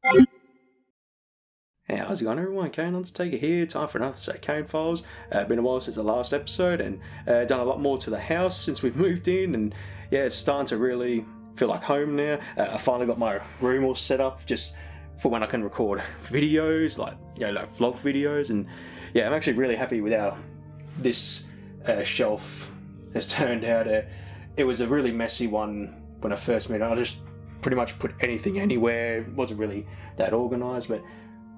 Hey, how's it going everyone? KayneHunterTaker here, time for another episode of Kayne Files. Been a while since the last episode and done a lot more to the house since we've moved in, and yeah, it's starting to really feel like home now. I finally got my room all set up just for when I can record videos, like vlog videos, and yeah, I'm actually really happy with how this shelf has turned out. It was a really messy one when I first made it. I just pretty much put anything anywhere. It wasn't really that organised, but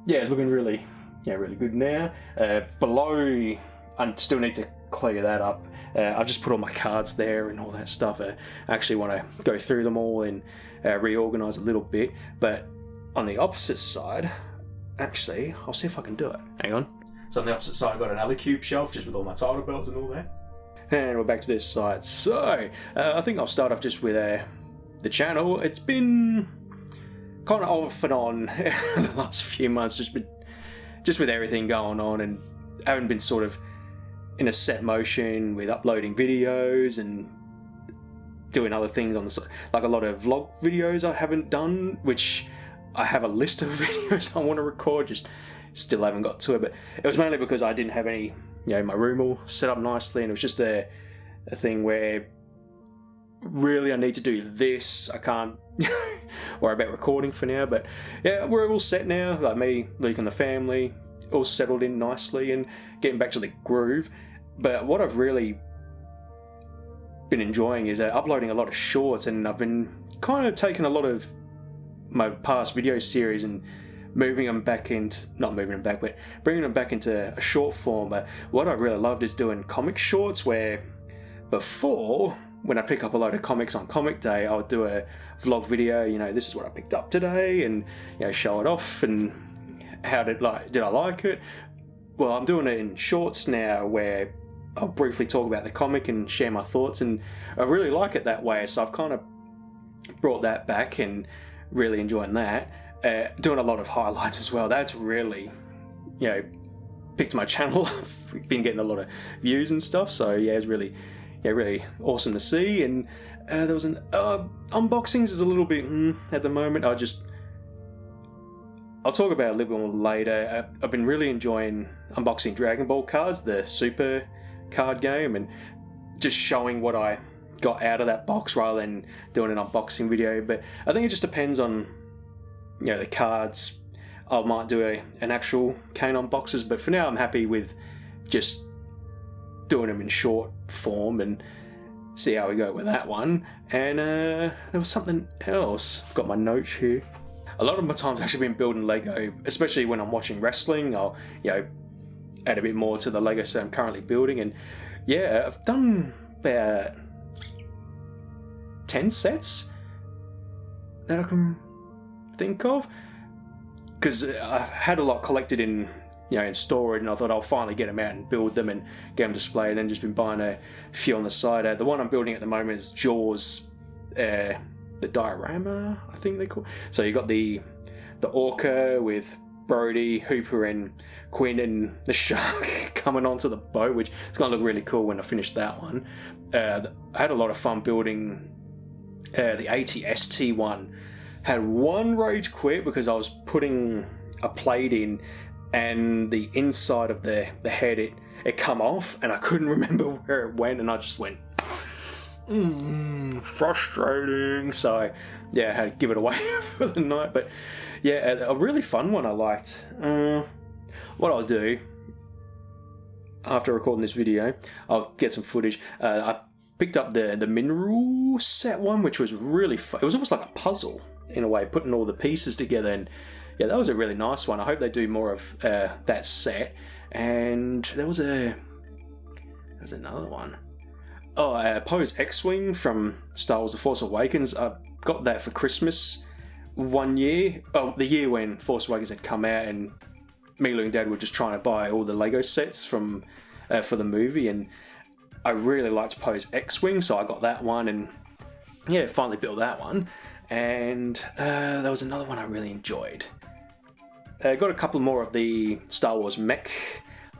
yeah, it's looking really good now. Below, I still need to clear that up. I've just put all my cards there and all that stuff. I actually want to go through them all and reorganise a little bit. But on the opposite side, actually, I'll see if I can do it. Hang on. So on the opposite side, I've got another cube shelf just with all my title belts and all that. And we're back to this side. So, I think I'll start off just with the channel. It's been kind of off and on the last few months, just with everything going on, and I haven't been sort of in a set motion with uploading videos and doing other things on the side, like a lot of vlog videos I haven't done, which I have a list of videos I want to record, just still haven't got to it. But it was mainly because I didn't have any, my room all set up nicely, and it was just a thing where really I need to do this. I can't worry about recording for now, but yeah, we're all set now, like me, Luke and the family, all settled in nicely and getting back to the groove. But what I've really been enjoying is uploading a lot of shorts, and I've been kind of taking a lot of my past video series and moving them back into, not moving them back, but bringing them back into a short form. But what I really loved is doing comic shorts, where before, when I pick up a load of comics on comic day, I would do a vlog video, this is what I picked up today, and show it off, and did I like it? Well, I'm doing it in shorts now, where I'll briefly talk about the comic and share my thoughts, and I really like it that way, so I've kind of brought that back and really enjoying that. Doing a lot of highlights as well. That's really, picked my channel up. We've been getting a lot of views and stuff, so yeah, it's really awesome to see. And there was an unboxings is a little bit at the moment. I'll talk about it a little bit more later. I've been really enjoying unboxing Dragon Ball cards, the Super card game, and just showing what I got out of that box rather than doing an unboxing video. But I think it just depends on the cards. I might do an actual Kayne unboxes, but for now I'm happy with just doing them in short form and see how we go with that one. And there was something else. Got my notes here. A lot of my time's actually been building Lego, especially when I'm watching wrestling. I'll add a bit more to the Lego set I'm currently building, and yeah, I've done about 10 sets that I can think of, because I've had a lot collected in storage, and I thought I'll finally get them out and build them and get them displayed, and then just been buying a few on the side. The one I'm building at the moment is Jaws, the diorama, I think they call it. So you got the orca with Brody, Hooper and Quinn, and the shark coming onto the boat, which is going to look really cool when I finish that one. I had a lot of fun building the ATST one. Had one rage quit because I was putting a plate in, and the inside of the head, it come off, and I couldn't remember where it went, and I just went, frustrating. So yeah, I had to give it away for the night. But yeah, a really fun one I liked. What I'll do after recording this video, I'll get some footage. I picked up the mineral set one, which was really fun. It was almost like a puzzle in a way, putting all the pieces together, and yeah, that was a really nice one. I hope they do more of that set. And there was another one. Poe's X-Wing from Star Wars The Force Awakens. I got that for Christmas one year. Oh, the year when Force Awakens had come out, and me, Luke and Dad were just trying to buy all the Lego sets from for the movie, and I really liked Poe's X-Wing, so I got that one, and yeah, finally built that one. And there was another one I really enjoyed. Got a couple more of the Star Wars mech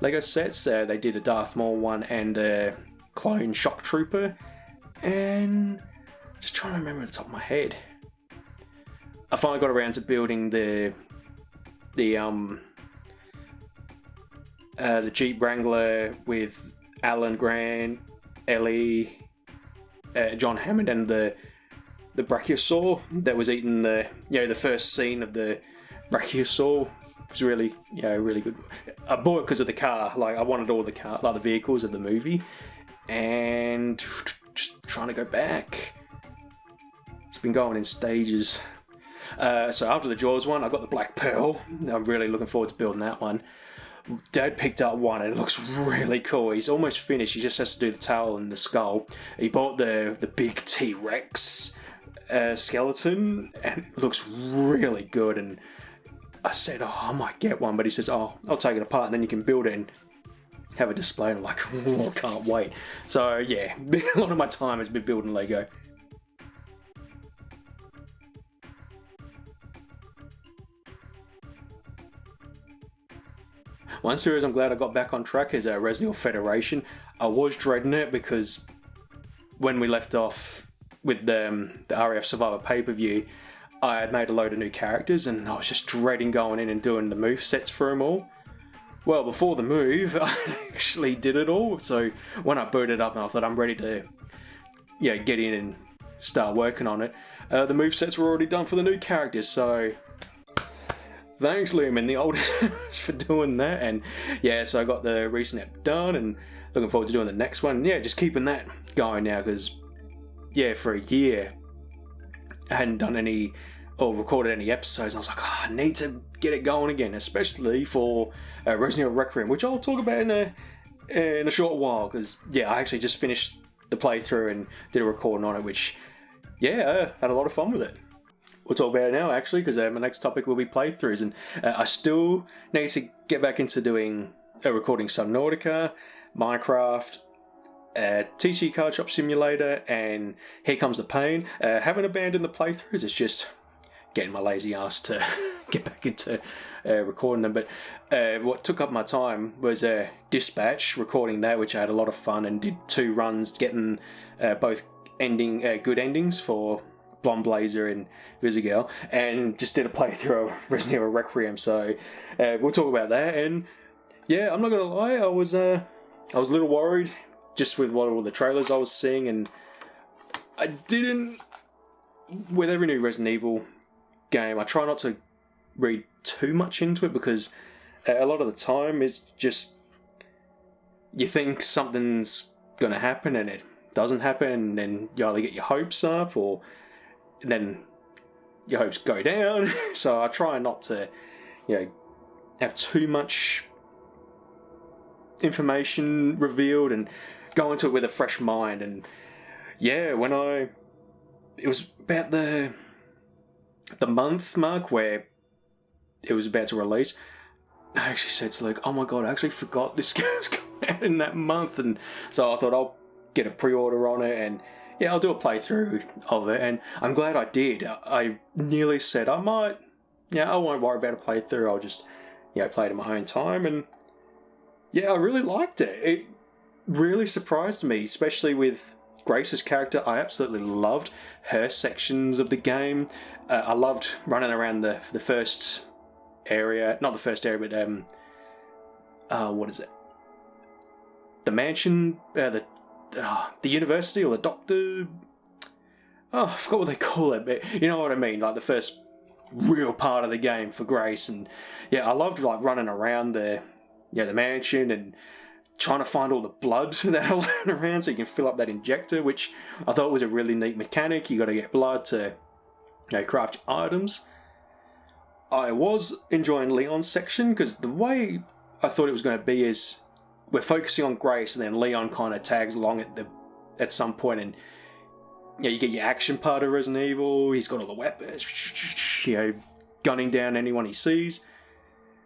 Lego sets. They did a Darth Maul one and a clone shock trooper, and just trying to remember at the top of my head. I finally got around to building the Jeep Wrangler with Alan Grant, Ellie, John Hammond, and the Brachiosaur that was eating the first scene of the Brachiosaur. It was really really good. I bought it because of the car. Like, I wanted all the the vehicles of the movie, and just trying to go back. It's been going in stages. So after the Jaws one, I got the Black Pearl. I'm really looking forward to building that one. Dad picked up one and it looks really cool. He's almost finished. He just has to do the tail and the skull. He bought the big T-Rex skeleton and it looks really good. And I said, oh, I might get one, but he says, oh, I'll take it apart and then you can build it and have a display. And I'm like, oh, I can't wait. So yeah, a lot of my time has been building Lego. One series I'm glad I got back on track is Resident Evil Federation. I was dreading it because when we left off with the RAF Survivor pay-per-view, I had made a load of new characters and I was just dreading going in and doing the move sets for them all. Well, before the move, I actually did it all. So when I booted up and I thought I'm ready to get in and start working on it, the move sets were already done for the new characters, so thanks, Liam and the old for doing that. And yeah, so I got the recent ep done and looking forward to doing the next one. Yeah, just keeping that going now because, yeah, for a year I hadn't done any or recorded any episodes. And I was like, oh, I need to get it going again, especially for Resident Evil Requiem, which I'll talk about in a short while because, yeah, I actually just finished the playthrough and did a recording on it, which, yeah, I had a lot of fun with it. We'll talk about it now, actually, because my next topic will be playthroughs, and I still need to get back into doing recording Subnautica, Minecraft, TC Card Shop Simulator, and Here Comes the Pain. Haven't abandoned the playthroughs, it's just getting my lazy ass to get back into recording them. But what took up my time was Dispatch, recording that, which I had a lot of fun, and did 2 runs getting both good endings for Blonde Blazer and Visigal, and just did a playthrough of Resident Evil Requiem, so we'll talk about that. And yeah, I'm not gonna lie, I was a little worried just with what all the trailers I was seeing, and I didn't, with every new Resident Evil game, I try not to read too much into it because a lot of the time it's just you think something's gonna happen and it doesn't happen, and then you either get your hopes up or and then your hopes go down. So I try not to, have too much information revealed and go into it with a fresh mind. And yeah, it was about the month mark where it was about to release, I actually said to Luke, oh my god, I actually forgot this game was coming out in that month. And so I thought I'll get a pre-order on it and yeah, I'll do a playthrough of it, and I'm glad I did. I nearly said I won't worry about a playthrough, I'll just, play it in my own time, and yeah, I really liked it. It really surprised me, especially with Grace's character. I absolutely loved her sections of the game. I loved running around the first area, not the first area, but what is it? The mansion, the university or the doctor. Oh, I forgot what they call it, but you know what I mean. Like the first real part of the game for Grace, and yeah, I loved like running around the mansion and trying to find all the blood that are lying around so you can fill up that injector, which I thought was a really neat mechanic. You got to get blood to craft your items. I was enjoying Leon's section because the way I thought it was going to be is we're focusing on Grace and then Leon kind of tags along at some point, and you get your action part of Resident Evil. He's got all the weapons, gunning down anyone he sees.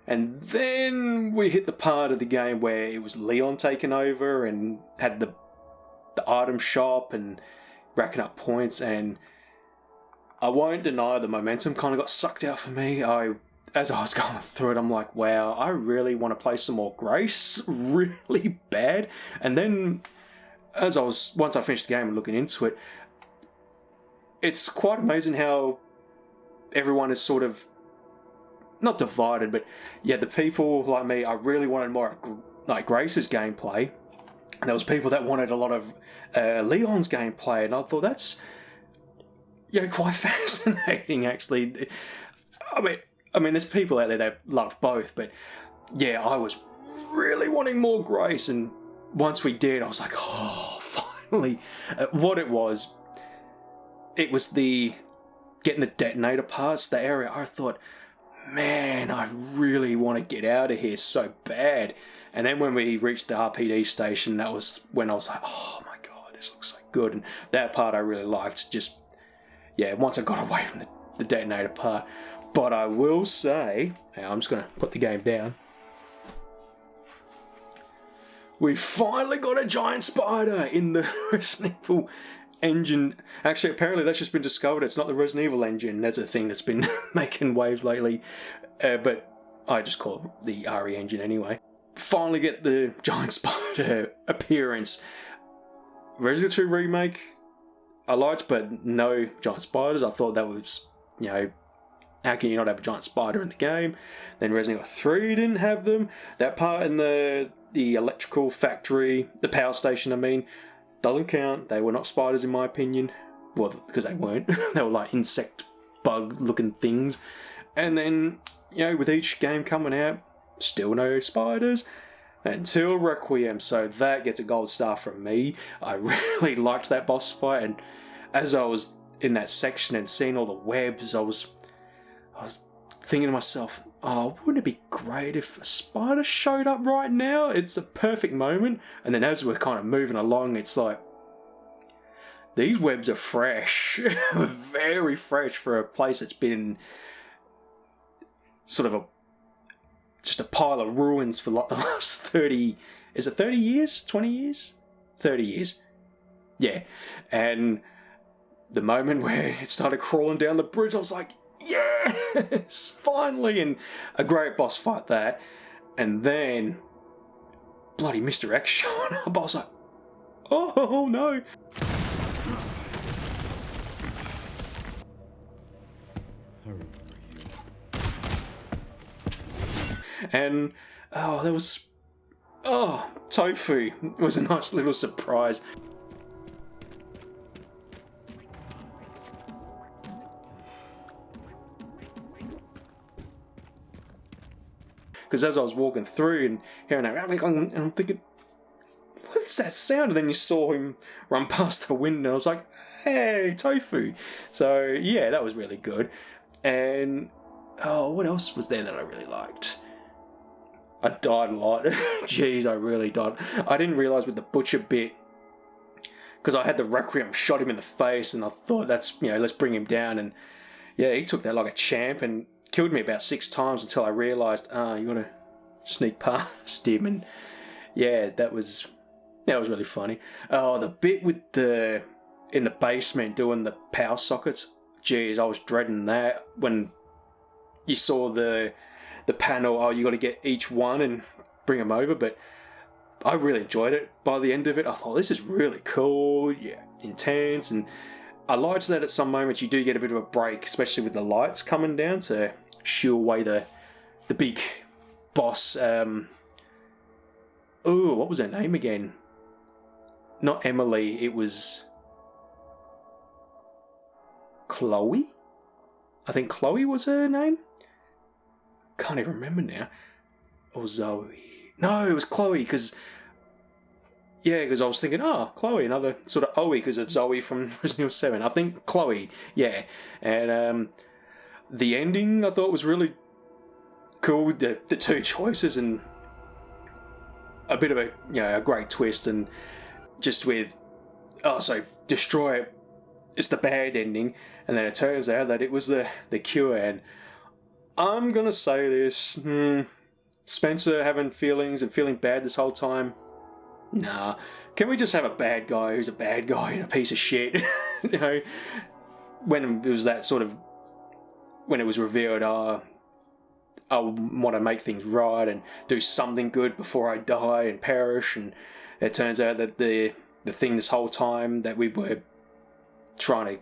And then we hit the part of the game where it was Leon taking over and had the item shop and racking up points, and I won't deny the momentum kind of got sucked out for me. As I was going through it, I'm like, wow, I really want to play some more Grace, really bad. And then, once I finished the game and looking into it, it's quite amazing how everyone is sort of not divided, but yeah, the people like me, I really wanted more like Grace's gameplay, and there was people that wanted a lot of Leon's gameplay, and I thought that's quite fascinating actually. I mean, there's people out there that love both, but yeah, I was really wanting more Grace, and once we did, I was like, oh, finally. What it was the getting the detonator parts, the area. I thought, man, I really want to get out of here so bad. And then when we reached the RPD station, that was when I was like, oh my god, this looks so good. And that part I really liked. Just, yeah, once I got away from the detonator part. But I will say, I'm just going to put the game down. We finally got a giant spider in the Resident Evil engine. Actually, apparently that's just been discovered. It's not the Resident Evil engine. That's a thing that's been making waves lately. But I just call it the RE engine anyway. Finally get the giant spider appearance. Resident 2 Remake I liked, but no giant spiders. I thought that was, how can you not have a giant spider in the game? Then Resident Evil 3 didn't have them. That part in the electrical factory, the power station, I mean, doesn't count. They were not spiders in my opinion. Well, because they weren't. They were like insect bug looking things. And then, with each game coming out, still no spiders until Requiem. So that gets a gold star from me. I really liked that boss fight, and as I was in that section and seeing all the webs, I was thinking to myself, oh, wouldn't it be great if a spider showed up right now? It's a perfect moment. And then as we're kind of moving along, it's like, these webs are fresh. Very fresh for a place that's been sort of just a pile of ruins for like the last 30... Is it 30 years? 20 years? 30 years. Yeah. And the moment where it started crawling down the bridge, I was like, yes, finally, and a great boss fight that. And then bloody Mr. X showing up. I was like, oh no. I remember you. And there was Tofu. It was a nice little surprise. Because as I was walking through and hearing that, and I'm thinking, what's that sound? And then you saw him run past the window, and I was like, hey, Tofu. So, yeah, that was really good. And, what else was there that I really liked? I died a lot. Jeez, I really died. I didn't realise with the butcher bit, because I had the Requiem shot him in the face, and I thought, let's bring him down. And, yeah, he took that like a champ, and killed me about 6 times until I realised, you gotta sneak past him. And yeah, that was really funny. Oh, the bit with in the basement doing the power sockets. Jeez, I was dreading that when you saw the panel. You got to get each one and bring them over. But I really enjoyed it. By the end of it, I thought this is really cool. Yeah, intense. And I liked that at some moments you do get a bit of a break, especially with the lights coming down to shoo away the big boss. What was her name again? Not Emily, it was Chloe? I think Chloe was her name? Can't even remember now. Or Zoe. No, it was Chloe, because I was thinking, Chloe, another sort of Owie because of Zoe from Resident Evil 7. I think Chloe, yeah. And the ending I thought was really cool. The 2 choices and a bit of a great twist, and just with destroy it. It's the bad ending, and then it turns out that it was the cure. And I'm gonna say this: Spencer having feelings and feeling bad this whole time. Nah, can we just have a bad guy who's a bad guy and a piece of shit? When it was that sort of, when it was revealed, I want to make things right and do something good before I die and perish, and it turns out that the thing this whole time that we were trying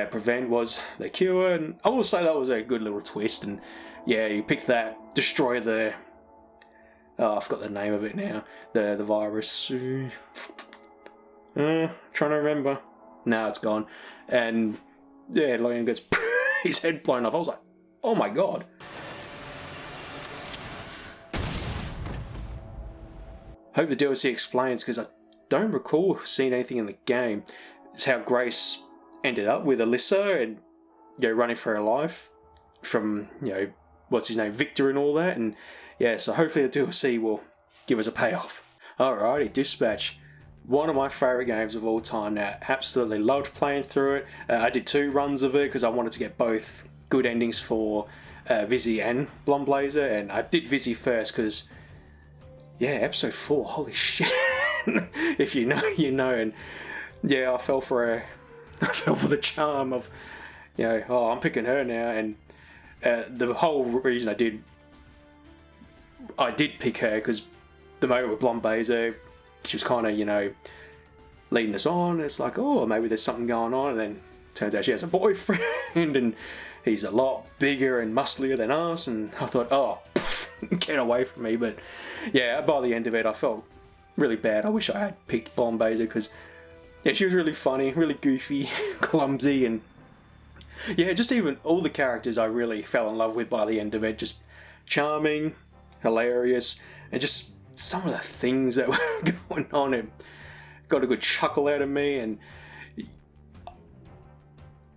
prevent was the cure, and I will say that was a good little twist. And yeah, you picked that, destroy the... Oh, I forgot the name of it now. The virus. Trying to remember. Now it's gone. And yeah, Liam gets his head blown off. I was like, oh my god. Hope the DLC explains, because I don't recall seeing anything in the game. It's how Grace ended up with Alyssa and, you know, running for her life from, you know, what's his name, Victor and all that. And yeah, so hopefully the DLC will give us a payoff. Alrighty, Dispatch. One of my favourite games of all time now. Absolutely loved playing through it. I did 2 runs of it because I wanted to get both good endings for Vizzy and Blonde-Blazer, and I did Vizzy first because, yeah, episode 4, holy shit. If you know, you know. And yeah, I fell for the charm of, you know, oh, I'm picking her now. And the whole reason I did pick her because the moment with Blonde-Blazer, she was kind of, you know, leading us on. It's like, oh, maybe there's something going on. And then turns out she has a boyfriend and he's a lot bigger and musclier than us. And I thought, oh, get away from me. But yeah, by the end of it, I felt really bad. I wish I had picked Blonde-Blazer because, yeah, she was really funny, really goofy, clumsy. And yeah, just even all the characters I really fell in love with by the end of it. Just charming, hilarious, and just some of the things that were going on, and got a good chuckle out of me. And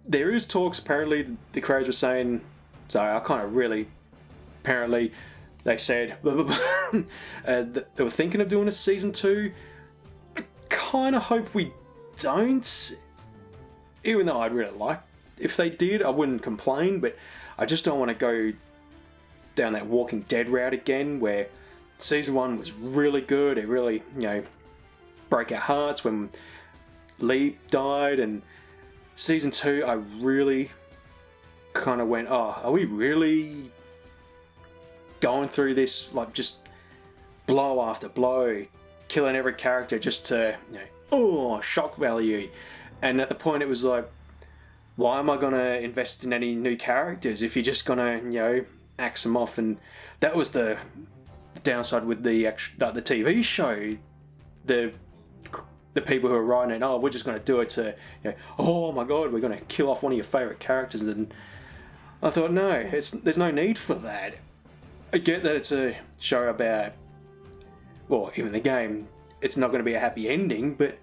there is talks, apparently the creators were saying, so I kind of really, apparently they said that they were thinking of doing a season 2. I kind of hope we don't, even though I'd really like if they did. I wouldn't complain, but I just don't want to go down that Walking Dead route again, where season 1 was really good. It really, you know, broke our hearts when Lee died. And season 2, I really kind of went, oh, are we really going through this, like, just blow after blow, killing every character just to, you know, oh, shock value? And at the point it was like, why am I going to invest in any new characters if you're just going to, you know, axe them off? And that was the downside with the TV show. The people who are writing it, oh, we're just going to do it to, you know, oh my god, we're going to kill off one of your favourite characters. And I thought, no, there's no need for that. I get that it's a show about, well, even the game, it's not going to be a happy ending, but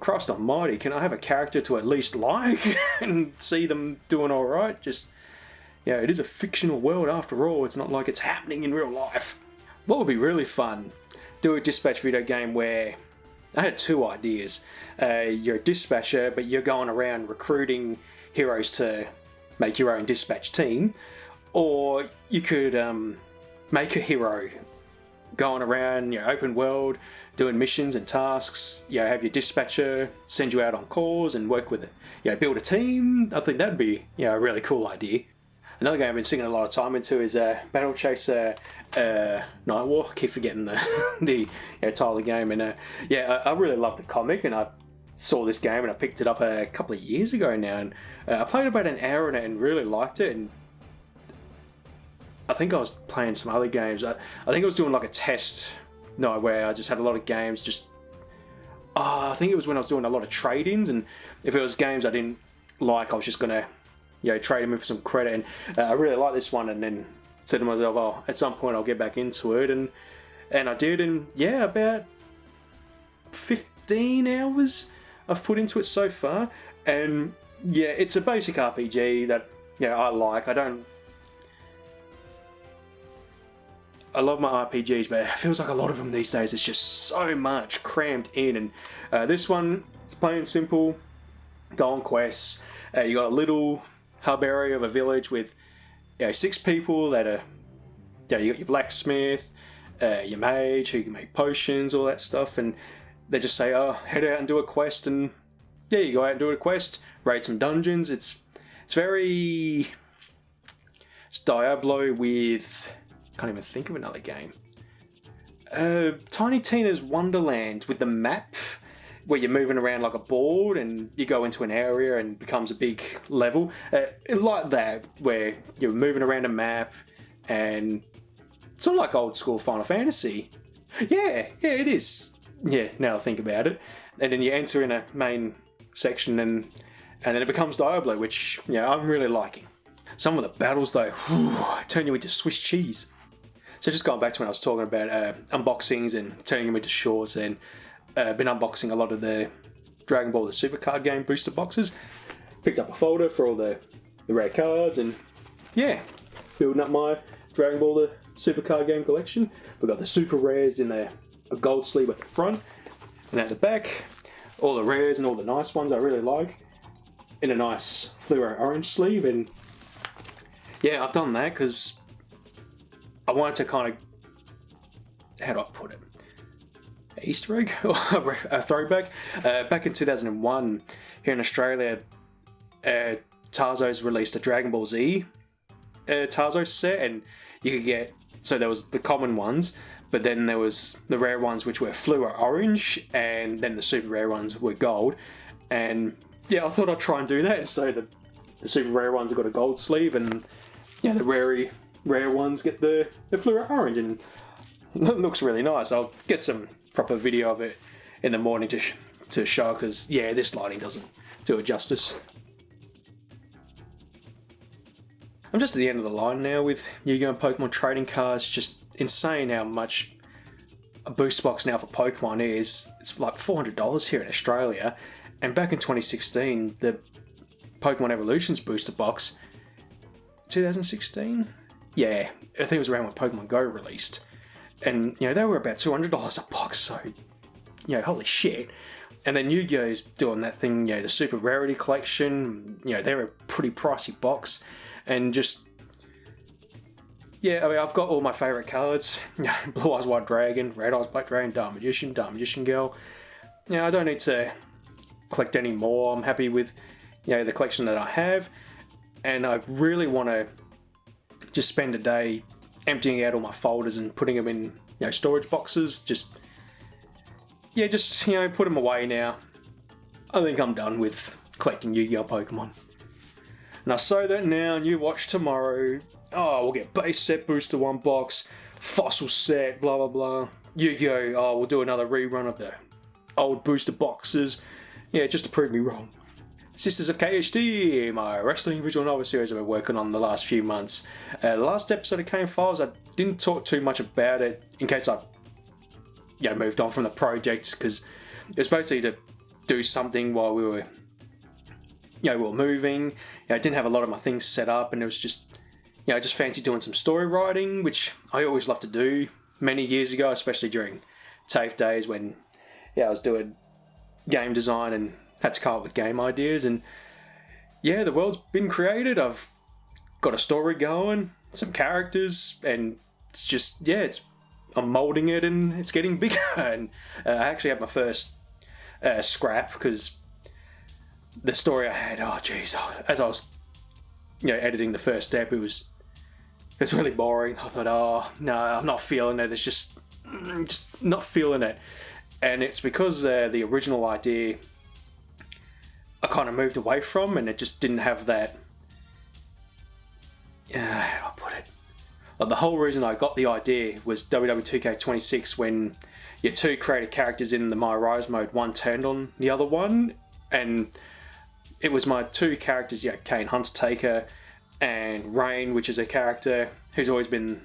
Christ almighty, can I have a character to at least like and see them doing alright? Just, yeah, it is a fictional world after all. It's not like it's happening in real life. What would be really fun? Do a dispatch video game where I had 2 ideas. You're a dispatcher, but you're going around recruiting heroes to make your own dispatch team. Or you could make a hero going around, you know, open world, doing missions and tasks. You know, have your dispatcher send you out on calls and work with it. You know, build a team. I think that'd be, you know, a really cool idea. Another game I've been sinking a lot of time into is Battle Chaser Night War. I keep forgetting the you know, title of the game. And yeah, I really love the comic, and I saw this game and I picked it up a couple of years ago now. And I played about an hour in it and really liked it. And I think I was playing some other games. I think I was doing like a test night where I just had a lot of games. Just I think it was when I was doing a lot of trade-ins, and if it was games I didn't like, I was just gonna, you know, trade them in for some credit. And I really like this one, and then said to myself, oh, at some point I'll get back into it, and I did. And yeah, about 15 hours I've put into it so far. And yeah, it's a basic RPG that, you know, I like. I love my RPGs, but it feels like a lot of them these days, it's just so much crammed in. And this one, it's plain and simple. Go on quests. You got a little hub area of a village with, you know, 6 people that are, you know, you got your blacksmith, your mage who can make potions, all that stuff. And they just say, oh, head out and do a quest. And yeah, you go out and do a quest, raid some dungeons. It's very... It's Diablo with... Can't even think of another game. Tiny Tina's Wonderland with the map. where you're moving around like a board and you go into an area and it becomes a big level. Like that, where you're moving around a map and sort of like old school Final Fantasy. Yeah, it is. Yeah, now I think about it. And then you enter in a main section and then it becomes Diablo, which, I'm really liking. Some of the battles, though, turn you into Swiss cheese. So just going back to when I was talking about unboxings and turning them into shorts, and been unboxing a lot of the Dragon Ball the Super Card Game booster boxes. Picked up a folder for all the rare cards, and building up my Dragon Ball the Super Card Game collection. We've got the super rares in a gold sleeve at the front, and at the back, all the rares and all the nice ones I really like in a nice fluoro orange sleeve. And I've done that because I wanted to kind of, how do I put it? Easter egg? A throwback? Back in 2001, here in Australia, Tarzo's released a Dragon Ball Z Tarzo set, and you could get, so there was the common ones, but then there was the rare ones which were fluoro orange, and then the super rare ones were gold. And I thought I'd try and do that. So the super rare ones have got a gold sleeve, and the rare ones get the fluoro orange, and it looks really nice. I'll get some proper video of it in the morning to show, because this lighting doesn't do it justice. I'm just at the end of the line now with Yu-Gi-Oh! And Pokemon trading cards. Just insane how much a booster box now for Pokemon is. It's like $400 here in Australia, and back in 2016 the Pokemon Evolutions booster box, 2016? I think it was around when Pokemon Go released. And, they were about $200 a box, so, holy shit. And then Yu-Gi-Oh's doing that thing, the Super Rarity Collection, they're a pretty pricey box. And just, I've got all my favourite cards. Blue Eyes White Dragon, Red Eyes Black Dragon, Dark Magician Girl. I don't need to collect any more. I'm happy with, the collection that I have. And I really want to just spend a day emptying out all my folders and putting them in, storage boxes. Just put them away now. I think I'm done with collecting Yu-Gi-Oh! Pokemon. And I say that now, new watch tomorrow. Oh, we'll get base set booster 1 box, fossil set, blah blah blah. Yu-Gi-Oh! We'll do another rerun of the old booster boxes. Just to prove me wrong. Sisters of KHT, my wrestling visual novel series I've been working on the last few months. The last episode of Kayne Files, I didn't talk too much about it in case I moved on from the project, because it was basically to do something while we were moving. I didn't have a lot of my things set up, and it was just I just fancied doing some story writing, which I always loved to do many years ago, especially during TAFE days when I was doing game design and had to come up with game ideas. And the world's been created. I've got a story going, some characters, and it's just I'm molding it and it's getting bigger. And I actually had my first scrap, because the story I had, as I was editing the first step, it was really boring. I thought, no, I'm not feeling it. It's just not feeling it. And it's because the original idea I kind of moved away from, and it just didn't have that, how do I put it? Like, the whole reason I got the idea was WW2K26, when your 2 created characters in the My Rise mode, one turned on the other one, and it was my 2 characters, KayneHunterTaker and Rain, which is a character who's always been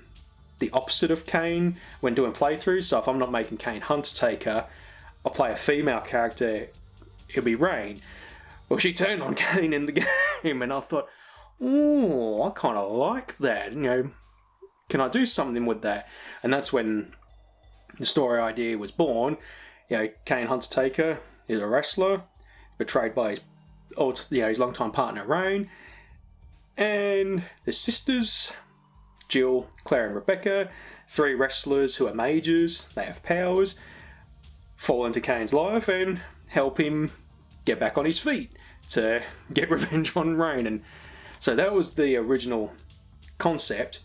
the opposite of Kayne when doing playthroughs. So if I'm not making KayneHunterTaker, I'll play a female character, it'll be Rain. Well, she turned on Kayne in the game, and I thought, I kind of like that. Can I do something with that? And that's when the story idea was born. KayneHunterTaker is a wrestler, betrayed by his longtime partner Rain, and the sisters, Jill, Claire, and Rebecca, 3 wrestlers who are mages. They have powers, fall into Kayne's life and help him get back on his feet to get revenge on Rain. And so that was the original concept.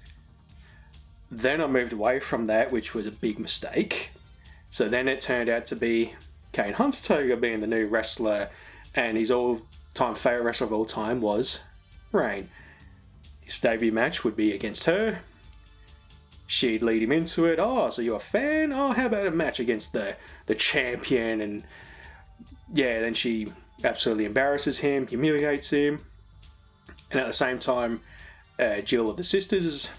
Then I moved away from that, which was a big mistake. So then it turned out to be KayneHunterTaker being the new wrestler, and his all-time favourite wrestler of all time was Rain. His debut match would be against her. She'd lead him into it. Oh, so you're a fan? Oh, how about a match against the champion? And yeah, then she absolutely embarrasses him, humiliates him. And at the same time, Jill of the Sisters is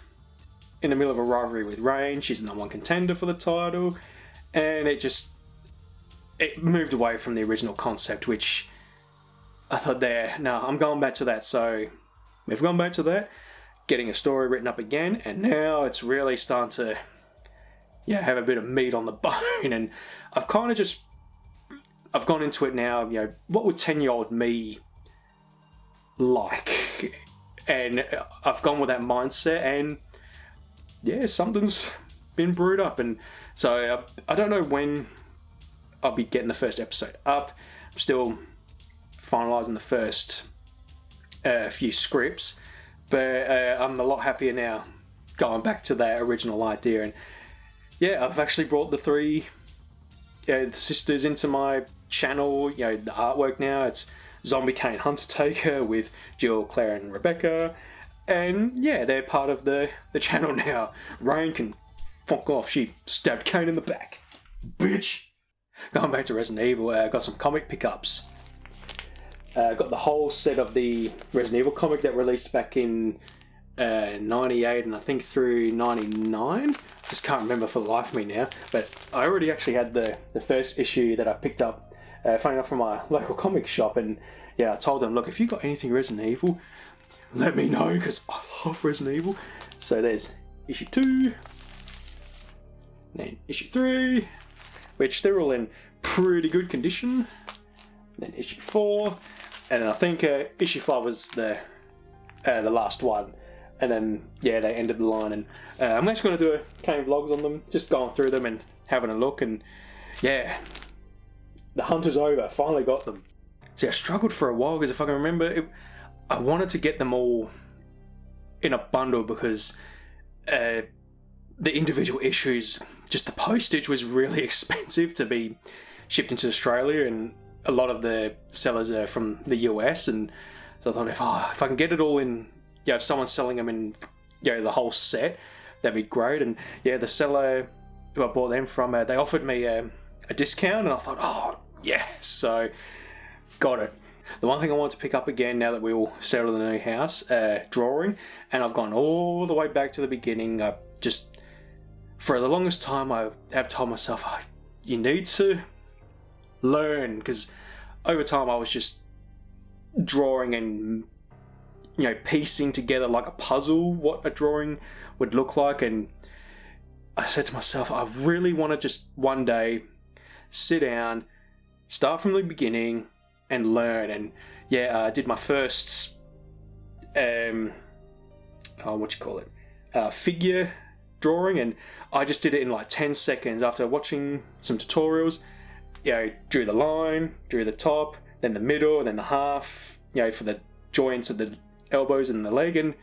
in the middle of a rivalry with Rain. She's the #1 contender for the title. And it moved away from the original concept, which I thought I'm going back to that. So we've gone back to that, getting a story written up again, and now it's really starting to have a bit of meat on the bone. And I've gone into it now, what would 10-year-old me like? And I've gone with that mindset, and something's been brewed up. And so I don't know when I'll be getting the first episode up. I'm still finalising the first few scripts, but I'm a lot happier now going back to that original idea. And I've actually brought the three sisters into my channel. The artwork now, it's Zombie KayneHunterTaker with Jill, Claire and Rebecca, and they're part of the channel now. Rain can fuck off, she stabbed Kayne in the back, bitch. Going back to Resident Evil, got some comic pickups. Got the whole set of the Resident Evil comic that released back in 98 and I think through 99. Just can't remember for the life of me now. But I already actually had the first issue that I picked up, funny enough, from my local comic shop. And I told them, look, if you got anything Resident Evil, let me know, because I love Resident Evil. So there's issue 2, then issue 3, which they're all in pretty good condition. Then issue 4, and then I think issue 5 was the last one. And then they ended the line, and I'm actually going to do a Kayne vlogs on them, just going through them and having a look. And the hunt is over. Finally got them. See, I struggled for a while because if I can remember, I wanted to get them all in a bundle because the individual issues, just the postage was really expensive to be shipped into Australia, and a lot of the sellers are from the US. And so I thought, if I can get it all in, if someone's selling them in the whole set, that'd be great. And the seller who I bought them from, they offered me a discount, and I thought, oh yes, so got it. The one thing I want to pick up again now that we all settled in the new house, drawing, and I've gone all the way back to the beginning. I just, for the longest time, I have told myself, you need to learn, because over time I was just drawing and piecing together like a puzzle what a drawing would look like. And I said to myself, I really want to just one day sit down, start from the beginning and learn. And I did my first figure drawing, and I just did it in like 10 seconds after watching some tutorials. Drew the line, drew the top, then the middle, and then the half, for the joints of the elbows and the leg. And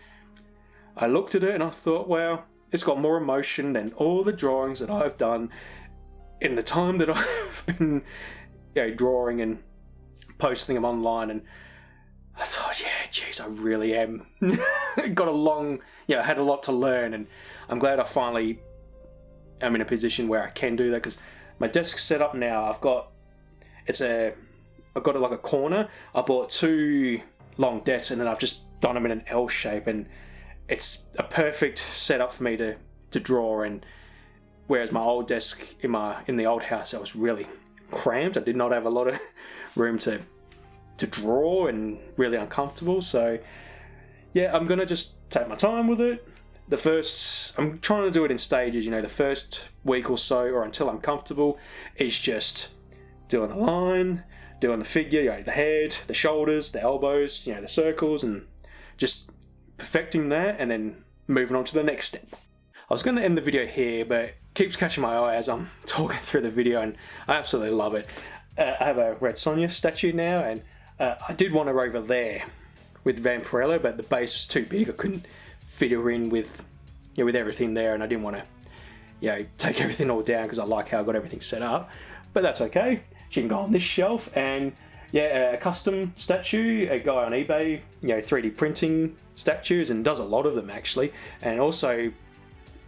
I looked at it and I thought, wow, it's got more emotion than all the drawings that I've done in the time that I've been drawing and posting them online. And I thought, geez, I really am got a long, had a lot to learn, and I'm glad I finally am in a position where I can do that, because my desk's set up now. I've got it like a corner. I bought 2 long desks, and then I've just done them in an L shape, and it's a perfect setup for me to draw. And whereas my old desk in the old house, I was really cramped. I did not have a lot of room to draw, and really uncomfortable. So I'm gonna just take my time with it. I'm trying to do it in stages. The first week or so, or until I'm comfortable, is just doing a line, doing the figure, the head, the shoulders, the elbows, the circles, and just perfecting that, and then moving on to the next step. I was going to end the video here, but it keeps catching my eye as I'm talking through the video, and I absolutely love it. I have a Red Sonja statue now, and I did want her over there with Vampirella, but the base was too big. I couldn't fit her in with everything there, and I didn't want to take everything all down, because I like how I got everything set up. But that's okay. she can go on this shelf. And yeah, a custom statue, a guy on eBay, 3D printing statues, and does a lot of them actually, and also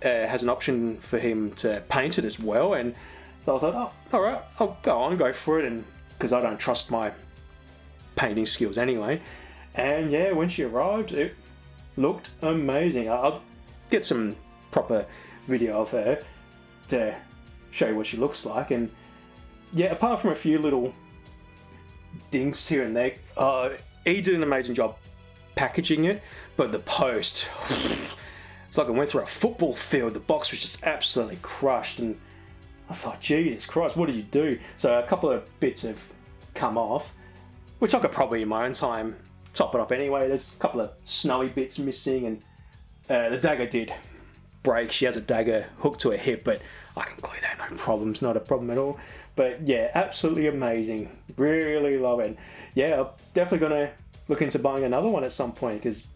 has an option for him to paint it as well. And so I thought, oh, alright, I'll go for it, and because I don't trust my painting skills anyway. And yeah, when she arrived, it looked amazing. I'll get some proper video of her to show you what she looks like. And yeah, apart from a few little dings here and there, he did an amazing job packaging it, but the post, it's like I went through a football field. The box was just absolutely crushed, and I thought, Jesus Christ, what did you do? So a couple of bits have come off, which I could probably in my own time top it up anyway. There's a couple of snowy bits missing, and the dagger did break. She has a dagger hooked to her hip, but I can glue that, no problems, not a problem at all. But yeah, absolutely amazing. Really love it. Yeah, I'm definitely going to look into buying another one at some point, because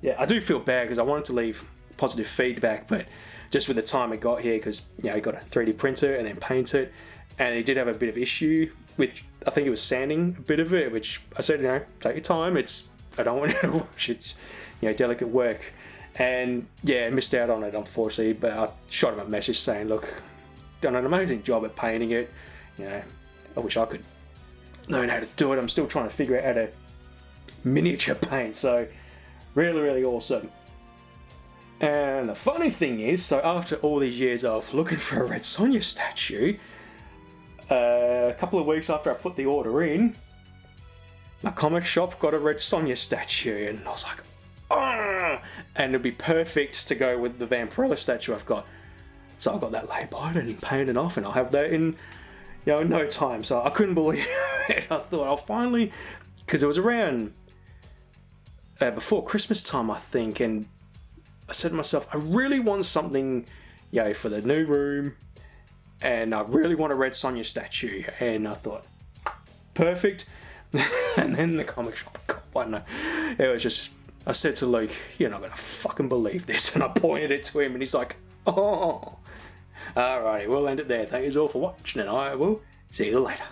yeah, I do feel bad because I wanted to leave positive feedback, but just with the time it got here, because I got a 3D printer and then paint it, and it did have a bit of issue, which I think it was sanding a bit of it, which I said, take your time. I don't want you to rush. It's delicate work, and yeah, missed out on it unfortunately. But I shot him a message saying, look, done an amazing job at painting it. I wish I could learn how to do it. I'm still trying to figure out how to miniature paint. So really, really awesome. And the funny thing is, so after all these years of looking for a Red Sonja statue, a couple of weeks after I put the order in, my comic shop got a Red Sonja statue, and I was like, oh! And it'd be perfect to go with the Vampirella statue I've got. So I got that labeled and painted off, and I'll have that in no time. So I couldn't believe it. I thought I'll finally, because it was around before Christmas time, I think, and I said to myself, I really want something, for the new room, and I really want a Red Sonja statue. And I thought, perfect. And then the comic shop got one. It was just, I said to Luke, you're not gonna fucking believe this, and I pointed it to him, and he's like, oh. Alrighty, we'll end it there. Thank you all for watching, and I will see you later.